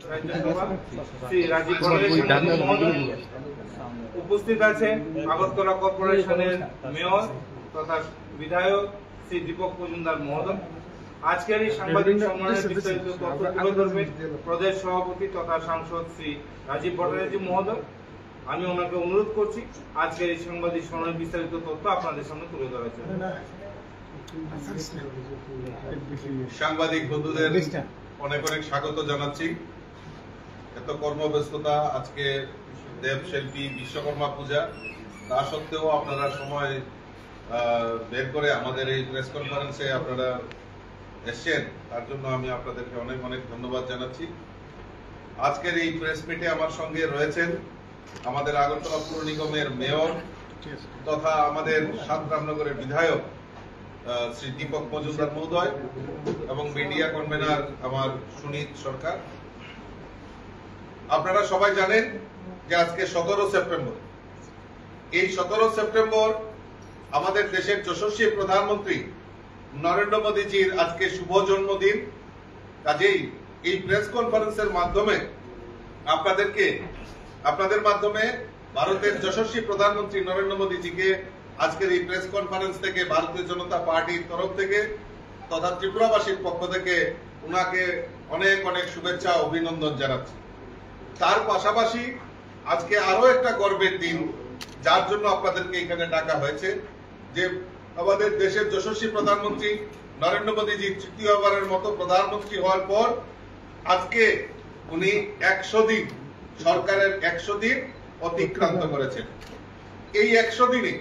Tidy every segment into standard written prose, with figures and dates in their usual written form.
রাজ্যসভা শ্রী রাজীব ভট্টাচার্য মহোদয়, উপস্থিত আছেন আগরতলা কর্পোরেশনের মেয়র তথা বিধায়ক শ্রী দীপক মজুমদার মহোদয়। আজকের এই সাংবাদিক সম্মেলনের বিস্তারিত তথ্য তুলে ধরবেন প্রদেশ সভাপতি তথা সাংসদ শ্রী রাজীব ভট্টাচার্য মহোদয়। আমি ওনাকে অনুরোধ করছি আজকের এই সাংবাদিক সম্মেলনের বিস্তারিত তথ্য আপনাদের সামনে তুলে ধরার জন্য। সাংবাদিক বন্ধুদের অনেক অনেক স্বাগত জানাচ্ছি। এত কর্মব্যস্ততা, আজকে দেবশিল্পী বিশ্বকর্মা পূজা, তা সত্ত্বেও আপনারা সময় বের করে আমাদের এই প্রেস কনফারেন্সে আপনারা এসেছেন, তার জন্য আমি আপনাদেরকে অনেক অনেক ধন্যবাদ জানাচ্ছি। আজকের এই প্রেস মিটে আমার সঙ্গে রয়েছেন আমাদের আগরতলা পৌর নিগমের মেয়র তথা আমাদের ৭ রামনগরের বিধায়ক শ্রী দীপক মজুমদার মহোদয় এবং মিডিয়া কনভেনার আমার সুনীত সরকার। আপনারা সবাই জানেন যে আজকে ১৭ সেপ্টেম্বর। এই ১৭ সেপ্টেম্বর আমাদের দেশের যশস্বী প্রধানমন্ত্রী নরেন্দ্র মোদীজির আজকে শুভ জন্মদিন। কাজেই এই প্রেস কনফারেন্সের মাধ্যমে আপনাদের মাধ্যমে ভারতের যশস্বী প্রধানমন্ত্রী নরেন্দ্র মোদীজিকে আজকের এই প্রেস কনফারেন্স থেকে ভারতীয় জনতা পার্টির তরফ থেকে তথা ত্রিপুরাবাসীর পক্ষ থেকে উনাকে অনেক অনেক শুভেচ্ছা অভিনন্দন জানাচ্ছি। তার পাশাপাশি আজকে আরো একটা গর্বের দিন, যার জন্য আপনাদেরকে এখানে ডাকা হয়েছে, যে আমাদের দেশের যশস্বী প্রধানমন্ত্রী নরেন্দ্র মোদীজি তৃতীয়বারের মতো প্রধানমন্ত্রী হওয়ার পর আজকে উনি ১০০ দিন, সরকারের ১০০ দিন অতিক্রান্ত করেছেন। এই ১০০ দিনে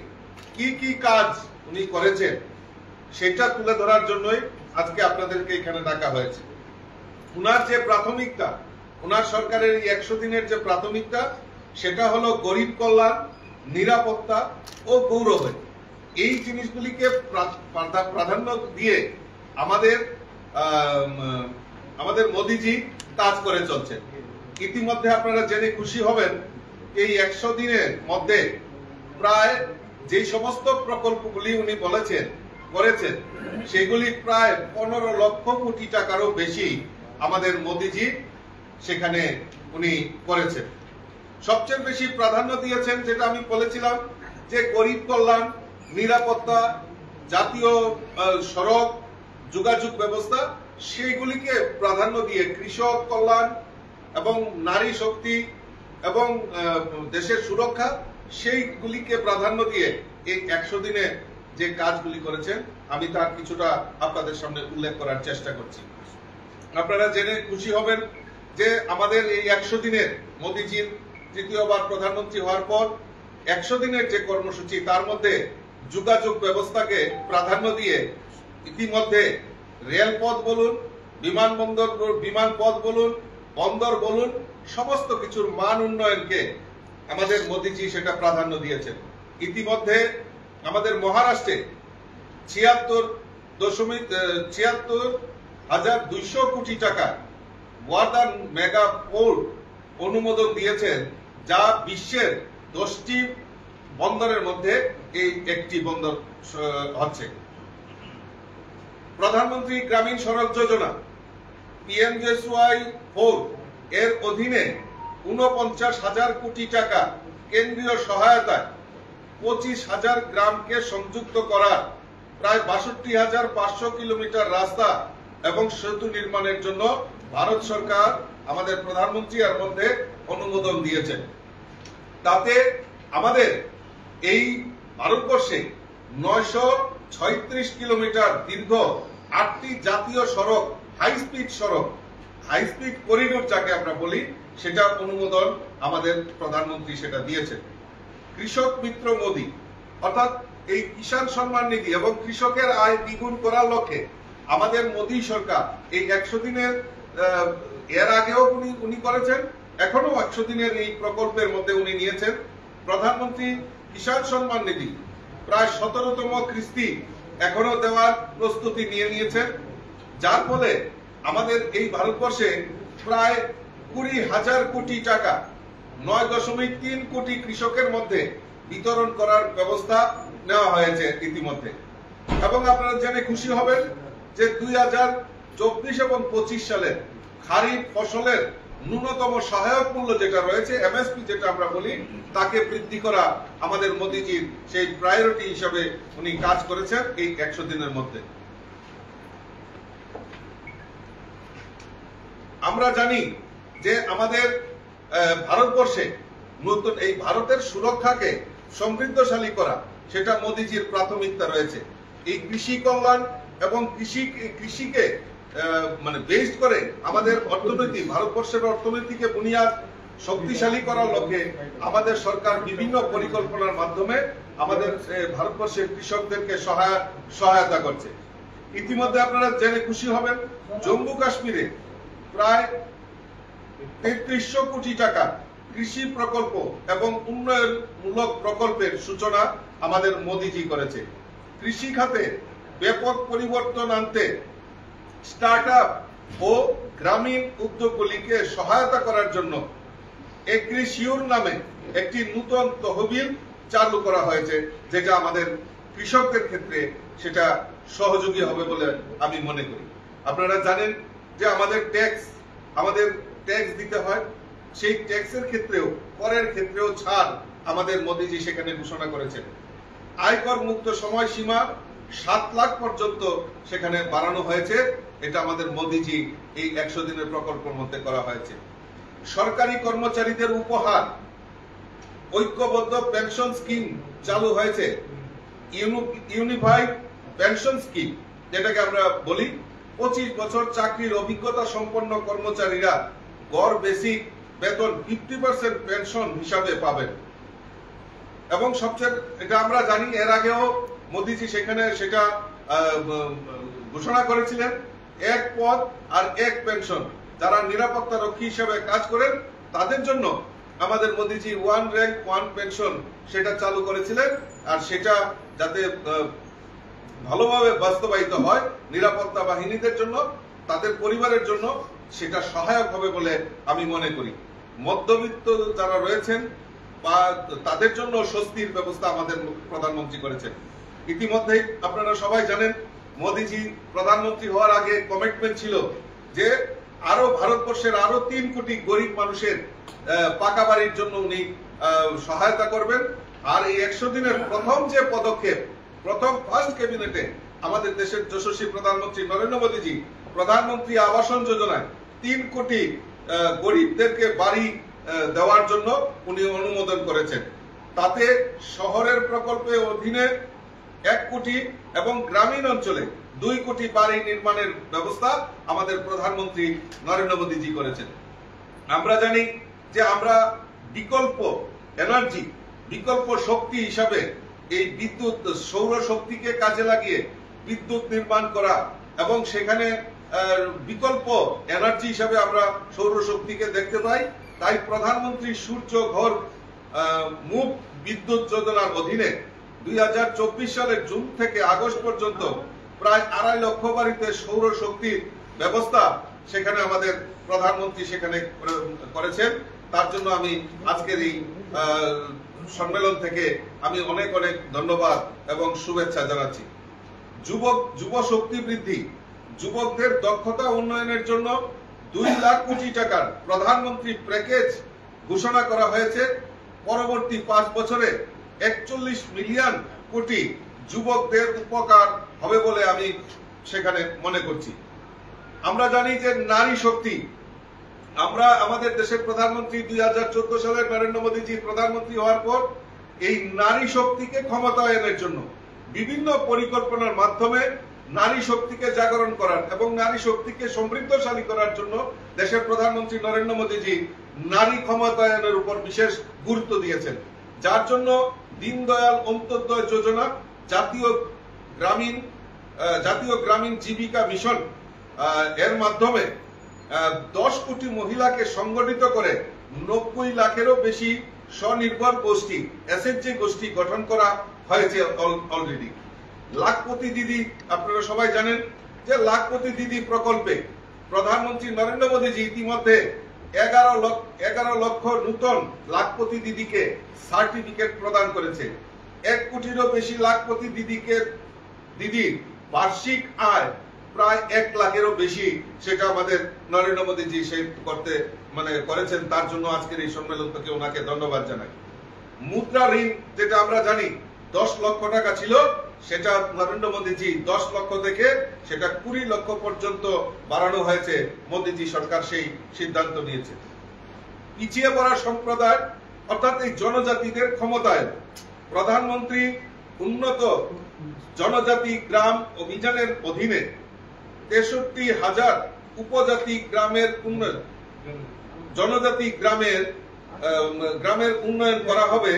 কি কি কাজ উনি করেছেন সেটা তুলে ধরার জন্যই আজকে আপনাদেরকে এখানে ডাকা হয়েছে। উনার যে প্রাথমিকতা, উনার সরকারের এই ১০০ দিনের যে প্রাথমিকতা, সেটা হলো গরিব কল্যাণ, নিরাপত্তা ও গৌরবে। এই জিনিসগুলিকে প্রাধান্য দিয়ে আমাদের মোদীজি কাজ করে চলছেন। ইতিমধ্যে আপনারা জেনে খুশি হবেন এই ১০০ দিনের মধ্যে প্রায় যে সমস্ত প্রকল্পগুলি উনি করেছেন সেগুলি প্রায় ১৫ লক্ষ কোটি টাকারও বেশি আমাদের মোদীজি সেখানে উনি করেছেন। সবচেয়ে বেশি প্রাধান্য দিয়েছেন, যেটা আমি বলেছিলাম, যে গরিব কল্যাণ, নিরাপত্তা, জাতীয় সড়ক যোগাযোগ ব্যবস্থা, সেইগুলিকে প্রাধান্য দিয়ে কৃষক কল্যাণ এবং নারী শক্তি এবং দেশের সুরক্ষা, সেইগুলিকে প্রাধান্য দিয়ে এই ১০০ দিনে যে কাজগুলি করেছেন আমি তার কিছুটা আপনাদের সামনে উল্লেখ করার চেষ্টা করছি। আপনারা জেনে খুশি হবেন যে আমাদের এই ১০০ দিনের মোদীজির তৃতীয়বার প্রধানমন্ত্রী হওয়ার পর ১০০ দিনের যে কর্মসূচি, তার মধ্যে যোগাযোগ ব্যবস্থাকে প্রাধান্য দিয়ে ইতিমধ্যে রেলপথ বলুন, বিমানপথ বলুন, বন্দর বলুন, সমস্ত কিছুর মান উন্নয়নকে আমাদের মোদীজি সেটা প্রাধান্য দিয়েছেন। ইতিমধ্যে আমাদের মহারাষ্ট্রে ৭৬,২০০ কোটি টাকা ওয়াদান মেগা পোর্ট অনুমোদন দিয়েছেন, যা বিশ্বের ১০টি বন্দরের মধ্যে এই একটি বন্দর হচ্ছে। প্রধানমন্ত্রী গ্রামীণ সড়ক যোজনা PMJSY-4 এর অধীনে ৪৯,০০০ কোটি টাকা কেন্দ্রীয় সহায়তায় ২৫,০০০ গ্রামকে সংযুক্ত করার প্রায় ৬২,৫০০ কিলোমিটার রাস্তা এবং সেতু নির্মাণের জন্য ভারত সরকার আমাদের প্রধানমন্ত্রী এর মধ্যে অনুমোদন দিয়েছেন। তাতে আমাদের এই ভারতবর্ষে ৯৩৬ কিলোমিটার দীর্ঘ ৮টি জাতীয় সড়ক, হাই স্পিড করিডোর যাকে আমরা বলি, সেটা অনুমোদন আমাদের প্রধানমন্ত্রী সেটা দিয়েছেন। কৃষক মিত্র মোদী, অর্থাৎ এই কিষাণ সম্মান নিধি এবং কৃষকের আয় দ্বিগুণ করার লক্ষ্যে আমাদের মোদী সরকার এই ১০০ দিনের এর আগেও উনি করেছেন, এখনো ১০০ দিনের এই প্রকল্পের মধ্যে উনি নিয়েছেন প্রধানমন্ত্রী কিষাণ সম্মান নিধি প্রায় ১৭তম কিস্তি এখনো দেওয়ার প্রস্তুতি নিয়েছেন, যার ফলে আমাদের এই ভারতবর্ষে প্রায় ২০,০০০ কোটি টাকা ৯.৩ কোটি কৃষকের মধ্যে বিতরণ করার ব্যবস্থা নেওয়া হয়েছে ইতিমধ্যে। এবং আপনারা জেনে খুশি হবেন যে ২০২৪ এবং ২৫ সালে খারিফ ফসলের ন্যূনতম সহায়ক মূল্য যেটা রয়েছে এমএসপি যেটা আমরা বলি তাকে বৃদ্ধি করা আমাদের মোদিজির সেই প্রায়োরিটি হিসাবে উনি কাজ করেছেন এই 100 দিনের মধ্যে। আমরা জানি যে আমাদের ভারতবর্ষে নতুন এই ভারতের সুরক্ষাকে সমৃদ্ধশালী করা সেটা মোদিজির প্রাথমিকতা রয়েছে। এই কৃষি কল্যাণ এবং কৃষিকে মানে বেসড করে আমাদের অর্থনীতি, ভারতবর্ষের অর্থনীতিকে বুনিয়াদ শক্তিশালী করার লক্ষ্যে আমাদের সরকার বিভিন্ন পরিকল্পনার মাধ্যমে আমাদের ভারতবর্ষের কৃষকদেরকে সহায়তা করছে। ইতিমধ্যে আপনারা জেনে খুশি হবেন জম্মু কাশ্মীরে প্রায় 3300 কোটি টাকা কৃষি প্রকল্প এবং উন্নয়নমূলক প্রকল্পের সূচনা আমাদের মোদিজি করেছে। কৃষি খাতে ব্যাপক পরিবর্তন আনতে স্টার্টআপ ও গ্রামীণ উদ্যোগগুলিকে সহায়তা করার জন্য এগ্রিশিওর নামে একটি নতুন তহবিল চালু করা হয়েছে, যেটা আমাদের কৃষকদের ক্ষেত্রে সেটা সহযোগী হবে বলে আমি মনে করি। আপনারা জানেন যে আমাদের ট্যাক্স দিতে হয়, সেই ট্যাক্সের ক্ষেত্রেও করের ক্ষেত্রেও ছাড় আমাদের মোদিজি সেখানে ঘোষণা করেছেন। আয়কর মুক্ত সময়সীমা 7 লাখ পর্যন্ত সেখানে বাড়ানো হয়েছে। এটা আমাদের মোদিজি এই 100 দিনের প্রকল্পের মধ্যে করা হয়েছে। সরকারি কর্মচারীদের উপহার ঐক্যবদ্ধ পেনশন স্কিম চালু হয়েছে, ইউনিফাইড পেনশন স্কিম যেটাকে আমরা বলি। 25 বছর চাকরির অভিজ্ঞতা সম্পন্ন কর্মচারীরা গড় বেসিক বেতন 50% পেনশন হিসাবে পাবেন। এবং সবচেয়ে এটা আমরা জানি এর আগেও মোদিজি সেখানে সেটা ঘোষণা করেছিলেন, এক পদ আর এক পেনশন। যারা নিরাপত্তা রক্ষী হিসেবে কাজ করেন তাদের জন্য আমাদের মোদিজি 1 র্যাঙ্ক 1 পেনশন সেটা চালু করেছিলেন। আর সেটা যাতে ভালোভাবে বাস্তবায়িত হয় নিরাপত্তা বাহিনীদের জন্য, তাদের পরিবারের জন্য সেটা সহায়ক হবে বলে আমি মনে করি। মধ্যবিত্ত যারা রয়েছেন বা তাদের জন্য স্বস্তির ব্যবস্থা আমাদের প্রধানমন্ত্রী করেছেন। ইতিমধ্যে আপনারা সবাই জানেন মোদিজি প্রধানমন্ত্রী হওয়ার আগে কমিটমেন্ট ছিল যে আরো ভারতবর্ষের আরো 3 কোটি গরিব মানুষের পাকা বাড়ির জন্য উনি সহায়তা করবেন। আর এই 100 দিনের প্রথম যে পদক্ষেপ, প্রথম ফার্স্ট ক্যাবিনেটে আমাদের দেশের যশস্বী প্রধানমন্ত্রী নরেন্দ্র মোদীজি প্রধানমন্ত্রী আবাসন যোজনায় 3 কোটি গরিবদেরকে বাড়ি দেওয়ার জন্য উনি অনুমোদন করেছেন। তাতে শহরের প্রকল্পের অধীনে 1 কোটি এবং গ্রামীণ অঞ্চলে 2 কোটি বাড়ি নির্মাণের ব্যবস্থা আমাদের প্রধানমন্ত্রী নরেন্দ্র মোদীজি করেছেন। আমরা জানি যে আমরা বিকল্প এনার্জি, বিকল্প শক্তি হিসাবে এই বিদ্যুৎ, সৌর শক্তিকে কাজে লাগিয়ে বিদ্যুৎ নির্মাণ করা এবং সেখানে বিকল্প এনার্জি হিসাবে আমরা সৌর শক্তিকে দেখতে পাই। তাই প্রধানমন্ত্রী সূর্য ঘর মুফট বিদ্যুৎ যোজনার অধীনে 2024 সালের জুন থেকে আগস্ট পর্যন্ত প্রায় 2.5 লক্ষ বাড়িতে সৌর শক্তির ব্যবস্থা সেখানে আমাদের প্রধানমন্ত্রী সেখানে করেছেন। তার জন্য আমি আজকের এই সম্মেলন থেকে আমি অনেক অনেক ধন্যবাদ এবং শুভেচ্ছা জানাচ্ছি। যুব শক্তি বৃদ্ধি, যুবকদের দক্ষতা উন্নয়নের জন্য 2 লাখ কোটি টাকার প্রধানমন্ত্রী প্যাকেজ ঘোষণা করা হয়েছে। পরবর্তী 5 বছরে 41 মিলিয়ন কোটি যুবকদের উপকার হবে বলে আমি সেখানে মনে করছি। আমরা জানি যে নারী শক্তি, আমরা আমাদের দেশের প্রধানমন্ত্রী 2014 সালে নরেন্দ্র মোদীজি প্রধানমন্ত্রী হওয়ার পর এই নারী শক্তিকে ক্ষমতায়নের জন্য বিভিন্ন পরিকল্পনার মাধ্যমে নারী শক্তিকে জাগরণ করার এবং নারী শক্তিকে সমৃদ্ধশালী করার জন্য দেশের প্রধানমন্ত্রী নরেন্দ্র মোদীজি নারী ক্ষমতায়নের উপর বিশেষ গুরুত্ব দিয়েছেন। যার জন্য দীনদয়াল অন্ত্যোদয় যোজনা, জাতীয় গ্রামীণ জীবিকা মিশন এর মাধ্যমে 10 কোটি মহিলাকে সংগঠিত করে 90 লাখেরও বেশি স্বনির্ভর গোষ্ঠী, এসএইচজি গোষ্ঠী গঠন করা হয়েছে অলরেডি। লাখপতি দিদি, আপনারা সবাই জানেন যে লাখপতি দিদি প্রকল্পে প্রধানমন্ত্রী নরেন্দ্র মোদীজি ইতিমধ্যে 11 লক্ষ নতুন লাখপতি দিদিকে সার্টিফিকেট প্রদান করেছে। 1 কোটিরও বেশি লাখপতি দিদির বার্ষিক আয় প্রায় 1 লাখেরও বেশি, সেটা আমাদের নরেন্দ্র মোদীজি সেই করতে করেছেন, তার জন্য আজকের এই সম্মেলন থেকে ওনাকে ধন্যবাদ জানাই। মুদ্রা ঋণ যেটা আমরা জানি 10 লক্ষ টাকা ছিল, সেটা নরেন্দ্র মোদীজি 10 লক্ষ থেকে সেটা 20 লক্ষ পর্যন্ত বাড়ানো হয়েছে। মোদীজি সরকার সেই সিদ্ধান্ত নিয়েছে। পিছিয়ে পড়া সম্প্রদায় অর্থাৎ এই জনজাতিদের ক্ষমতায়ন, প্রধানমন্ত্রী উন্নত জনজাতি গ্রাম অভিযানের অধীনে 63,000 উপজাতি গ্রামের উন্নয়ন, জনজাতি গ্রামের উন্নয়ন করা হবে,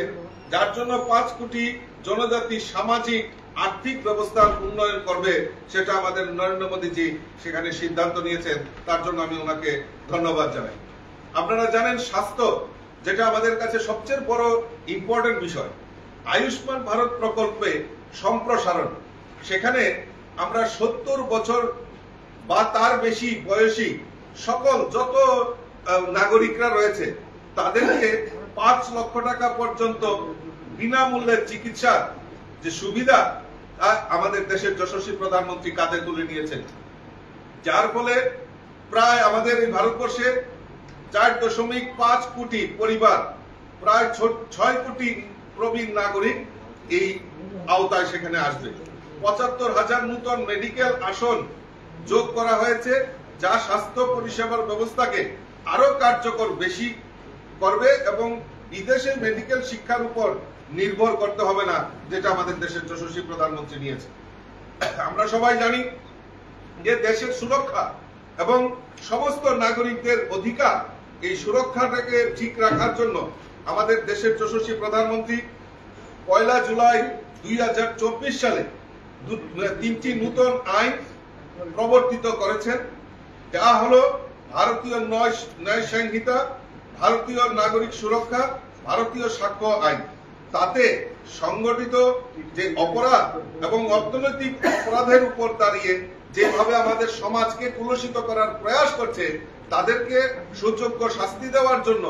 যার জন্য 5 কোটি জনজাতি সামাজিক আর্থিক ব্যবস্থার উন্নয়ন করবে। সেটা আমাদের নরেন্দ্র মোদীজি সেখানে সিদ্ধান্ত নিয়েছেন, তার জন্য আমি ওনাকে ধন্যবাদ জানাই। আপনারা জানেন স্বাস্থ্য যেটা আমাদের কাছে সবচেয়ে বড় ইম্পর্টেন্ট বিষয়, আয়ুষ্মান ভারত প্রকল্পে সম্প্রসারণ, সেখানে আমরা 70 বছর বা তার বেশি বয়সী সকল যত নাগরিকরা রয়েছে তাদেরকে 5 লক্ষ টাকা পর্যন্ত বিনামূল্যে চিকিৎসার যে সুবিধা আমাদের দেশের যশস্বী প্রধানমন্ত্রী কাঁধে তুলে নিয়েছেন, যার ফলে প্রায় আমাদের এই ভারতবর্ষে 4.5 কোটি পরিবার, প্রায় 6 কোটি প্রবীণ নাগরিক এই আওতায় সেখানে আসবে। 75,000 নতুন মেডিকেল আসন যোগ করা হয়েছে, যা স্বাস্থ্য পরিষেবার ব্যবস্থাকে আরো কার্যকর বেশি করবে এবং বিদেশে মেডিকেল শিক্ষার উপর নির্ভর করতে হবে না, যেটা আমাদের দেশের যশস্বী প্রধানমন্ত্রী নিয়েছে। আমরা সবাই জানি যে দেশের সুরক্ষা এবং সমস্ত নাগরিকদের অধিকার, এই সুরক্ষাটাকে ঠিক রাখার জন্য আমাদের দেশের যশস্বী প্রধানমন্ত্রী 1 জুলাই 2024 সালে 3টি নতুন আইন প্রবর্তিত করেছেন, যা হলো ভারতীয় ন্যায় সংহিতা, ভারতীয় নাগরিক সুরক্ষা, ভারতীয় সাক্ষ্য আইন। তাতে সংগঠিত যে অপরাধ এবং অর্থনৈতিক অপরাধের উপর দাঁড়িয়ে যেভাবে আমাদের সমাজকে কুলসিত করার প্রয়াস করছে, তাদেরকে সুযোগ্য শাস্তি দেওয়ার জন্য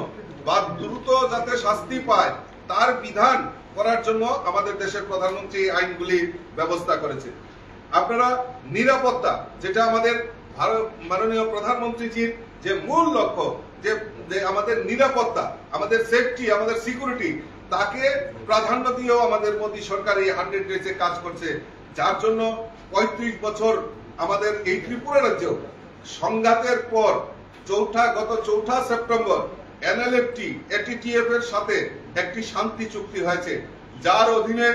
বা দ্রুত যাতে শাস্তি পায় তার বিধান করার জন্য আমাদের দেশের প্রধানমন্ত্রী আইনগুলির ব্যবস্থা করেছে। আপনারা নিরাপত্তা, যেটা আমাদের মাননীয় প্রধানমন্ত্রীজির যে মূল লক্ষ্য, যে আমাদের নিরাপত্তা, আমাদের সেফটি, আমাদের সিকিউরিটি, তাকে প্রাধান্য দিয়েও আমাদের মোদী সরকার এই 100 ডেজে কাজ করছে, যার জন্য 35 বছর আমাদের এই ত্রিপুরা রাজ্য সংঘাতের পর গত 4 সেপ্টেম্বর NLFT ATTF এর সাথে একটি শান্তি চুক্তি হয়েছে, যার অধীনে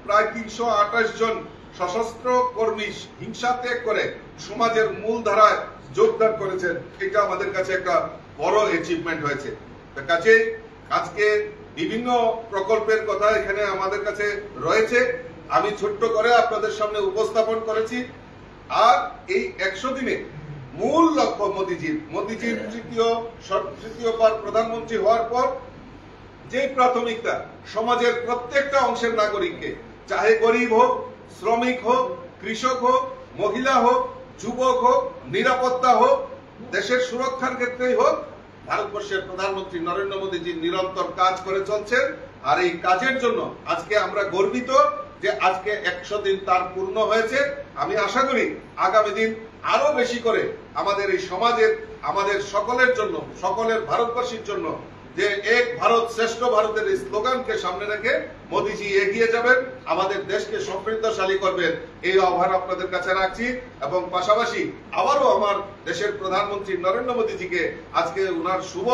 প্রায় 328 জন সশস্ত্র কর্মী হিংসা ত্যাগ করে সমাজের মূল ধারায় যোগদান করেছেন। এটা আমাদের কাছে একটা বড় অ্যাচিভমেন্ট হয়েছে। কাজে আজকে বিভিন্ন প্রকল্পের কথা এখানে আমাদের কাছে রয়েছে, আমি ছোট্ট করে আপনাদের সামনে উপস্থাপন করেছি। আর এই 100 দিনে মূল লক্ষ্য মোদীজির তৃতীয়বার প্রধানমন্ত্রী হওয়ার পর যে প্রাথমিকতা সমাজের প্রত্যেকটা অংশের নাগরিককে, চাহে গরিব হোক, শ্রমিক হোক, কৃষক হোক, মহিলা হোক, যুবক হোক, নিরাপত্তা হোক, দেশের সুরক্ষার ক্ষেত্রেই হোক, ভারতবর্ষের প্রধানমন্ত্রী নরেন্দ্র মোদীজি নিরন্তর কাজ করে চলছেন। আর এই কাজের জন্য আজকে আমরা গর্বিত যে আজকে 100 দিন তার পূর্ণ হয়েছে। আমি আশা করি আগামী দিন আরো বেশি করে আমাদের এই সমাজের, আমাদের সকলের জন্য, সকলের ভারতবাসীর জন্য যে এক ভারত শ্রেষ্ঠ ভারতের এই স্লোগানকে সামনে রেখে মোদীজি এগিয়ে যাবেন, আমাদের দেশকে সমৃদ্ধশালী করবেন, এই আহ্বান আপনাদের কাছে রাখছি। এবং পাশাপাশি আবারও আমার দেশের প্রধানমন্ত্রী নরেন্দ্র মোদীজিকে আজকে ওনার শুভ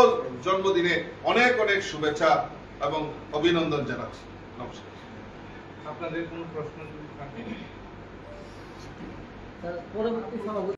জন্মদিনে অনেক অনেক শুভেচ্ছা এবং অভিনন্দন জানাচ্ছি। নমস্কার। আপনাদের কোনো প্রশ্ন যদি থাকে? পরবর্তী সভাপতি